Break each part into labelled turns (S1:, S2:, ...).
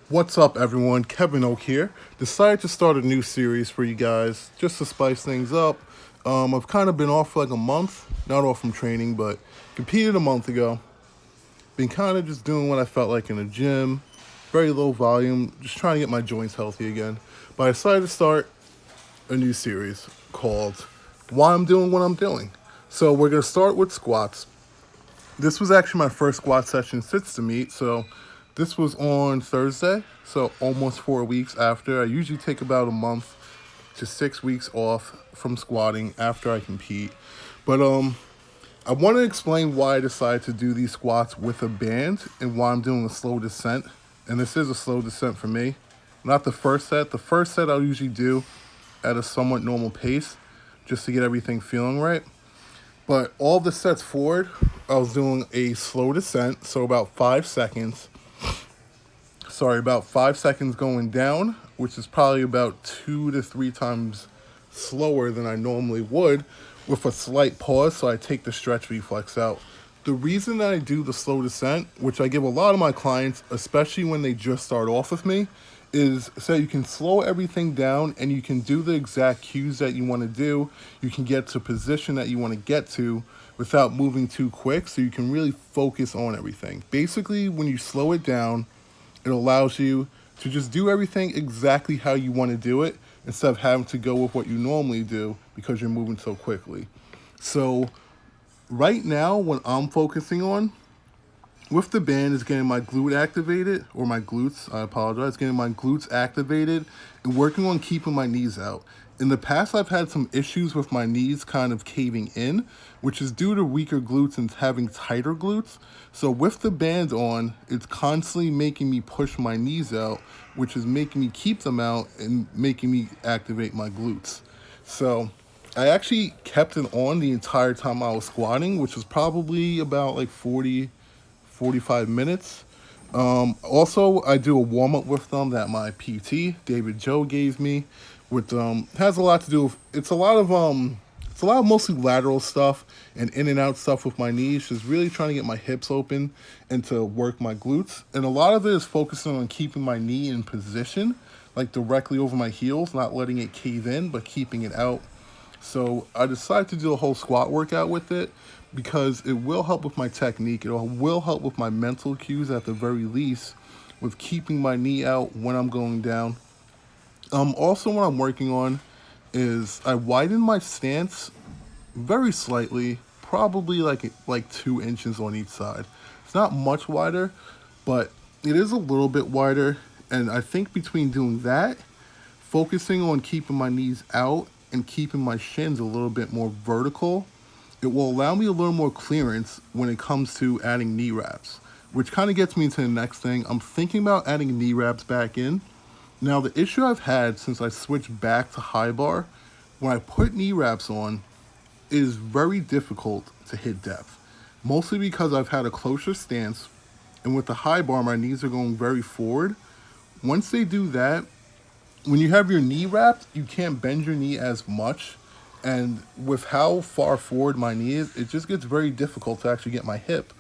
S1: What's up, everyone? Kevin Oak here. Decided to start a new series for you guys just to spice things up. I've kind of been off for like a month, not off from training, but competed a month ago. Been kind of just doing what I felt like in the gym, very low volume, just trying to get my joints healthy again. But I decided to start a new series called Why I'm Doing What I'm Doing. So we're going to start with squats. This was actually my first squat session since the meet, so this was on Thursday, so almost 4 weeks after. I usually take about a month to 6 weeks off from squatting after I compete. But I want to explain why I decided to do these squats with a band and why I'm doing a slow descent. And this is a slow descent for me. Not the first set. The first set I'll usually do at a somewhat normal pace just to get everything feeling right. But all the sets forward, I was doing a slow descent, so about 5 seconds. About 5 seconds going down, which is probably about 2 to 3 times slower than I normally would, with a slight pause so I take the stretch reflex out. The reason that I do the slow descent, which I give a lot of my clients, especially when they just start off with me, is so you can slow everything down and you can do the exact cues that you want to do. You can get to position that you want to get to without moving too quick, so you can really focus on everything. Basically, when you slow it down, it allows you to just do everything exactly how you want to do it instead of having to go with what you normally do because you're moving so quickly. So right now, what I'm focusing on with the band is getting my glute activated, or my glutes, I apologize, getting my glutes activated and working on keeping my knees out. In the past, I've had some issues with my knees kind of caving in, which is due to weaker glutes and having tighter glutes. So with the band on, it's constantly making me push my knees out, which is making me keep them out and making me activate my glutes. So I actually kept it on the entire time I was squatting, which was probably about like 45 minutes. Also, I do a warm up with them that my PT David Joe gave me. With has a lot to do with it's a lot of mostly lateral stuff and in and out stuff with my knees. Just really trying to get my hips open and to work my glutes. And a lot of it is focusing on keeping my knee in position, like directly over my heels, not letting it cave in, but keeping it out. So I decided to do a whole squat workout with it because it will help with my technique. It will help with my mental cues at the very least, with keeping my knee out when I'm going down. Also, what I'm working on is I widen my stance very slightly, probably like 2 inches on each side. It's not much wider, but it is a little bit wider. And I think between doing that, focusing on keeping my knees out and keeping my shins a little bit more vertical, it will allow me a little more clearance when it comes to adding knee wraps, which kind of gets me into the next thing. I'm thinking about adding knee wraps back in. Now, the issue I've had since I switched back to high bar, when I put knee wraps on, it is very difficult to hit depth. Mostly because I've had a closer stance, and with the high bar, my knees are going very forward. Once they do that, when you have your knee wrapped, you can't bend your knee as much. And with how far forward my knee is, it just gets very difficult to actually get my hip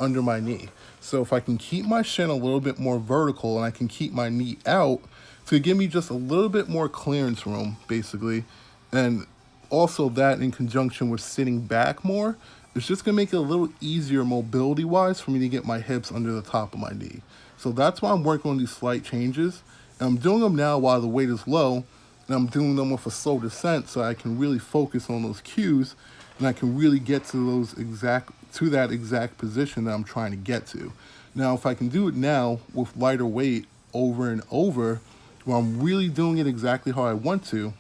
S1: under my knee. So if I can keep my shin a little bit more vertical and I can keep my knee out to give me just a little bit more clearance room, basically, and also that in conjunction with sitting back more, it's just gonna make it a little easier mobility wise for me to get my hips under the top of my knee. So that's why I'm working on these slight changes. And I'm doing them now while the weight is low, and I'm doing them with a slow descent so I can really focus on those cues and I can really get to that exact position that I'm trying to get to. Now, if I can do it now with lighter weight over and over, where I'm really doing it exactly how I want to,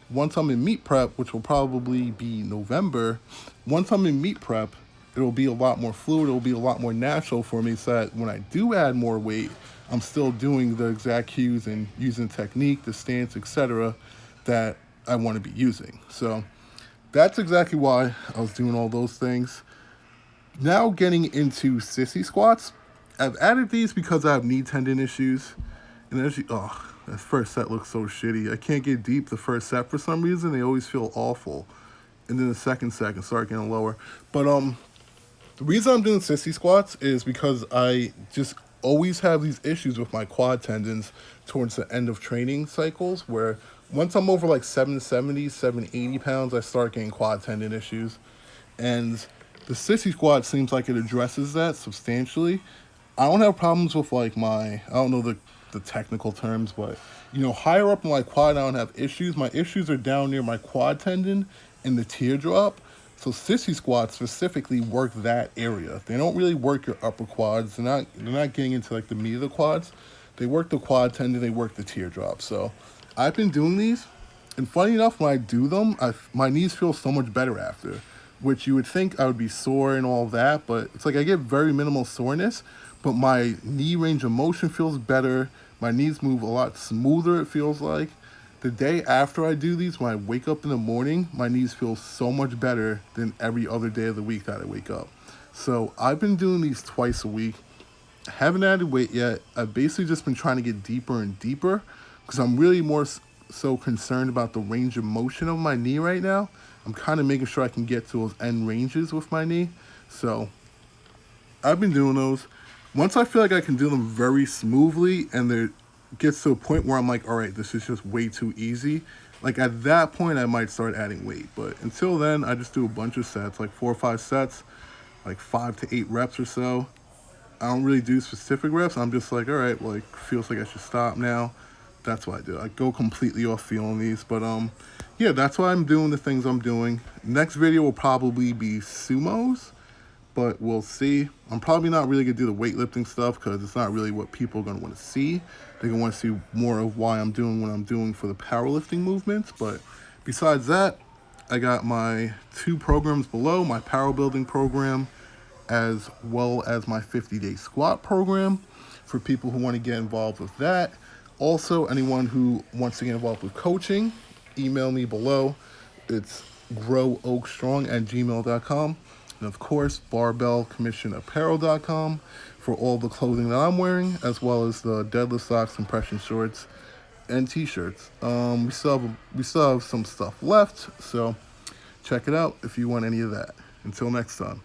S1: once I'm in meet prep, which will probably be November, once I'm in meet prep, it'll be a lot more fluid, it'll be a lot more natural for me so that when I do add more weight, I'm still doing the exact cues and using technique, the stance, etc., that I want to be using. So that's exactly why I was doing all those things. Now getting into sissy squats, I've added these because I have knee tendon issues. And as you, oh, that first set looks so shitty. I can't get deep the first set for some reason. They always feel awful. And then the second set can start getting lower. But the reason I'm doing sissy squats is because I just always have these issues with my quad tendons towards the end of training cycles where once I'm over like 770, 780 pounds, I start getting quad tendon issues. And the sissy squat seems like it addresses that substantially. I don't have problems with like I don't know the technical terms, but higher up in my quad, I don't have issues. My issues are down near my quad tendon and the teardrop. So sissy squats specifically work that area. They don't really work your upper quads. They're not getting into like the meat of the quads. They work the quad tendon. They work the teardrop. So I've been doing these, and funny enough, when I do them, my knees feel so much better after. Which you would think I would be sore and all that, but it's like I get very minimal soreness, but my knee range of motion feels better. My knees move a lot smoother, it feels like. The day after I do these, when I wake up in the morning, my knees feel so much better than every other day of the week that I wake up. So I've been doing these twice a week. I haven't added weight yet. I've basically just been trying to get deeper and deeper because I'm really more so concerned about the range of motion of my knee right now. I'm kind of making sure I can get to those end ranges with my knee. So I've been doing those. Once I feel like I can do them very smoothly and there gets to a point where I'm like, all right, this is just way too easy. Like at that point, I might start adding weight. But until then, I just do a bunch of sets, like 4 or 5 sets, like 5 to 8 reps or so. I don't really do specific reps. I'm just like, all right, well, it feels like I should stop now. That's what I do. I go completely off feeling these. But yeah, that's why I'm doing the things I'm doing. Next video will probably be sumos, but we'll see. I'm probably not really gonna do the weightlifting stuff because it's not really what people are gonna want to see. They're gonna want to see more of why I'm doing what I'm doing for the powerlifting movements. But besides that, I got my 2 programs below, my power building program, as well as my 50-day squat program for people who want to get involved with that. Also, anyone who wants to get involved with coaching, email me below. It's growoakstrong@gmail.com. And of course, barbellcommissionapparel.com for all the clothing that I'm wearing, as well as the deadlift socks, compression shorts, and t-shirts. We still have some stuff left, so check it out if you want any of that. Until next time.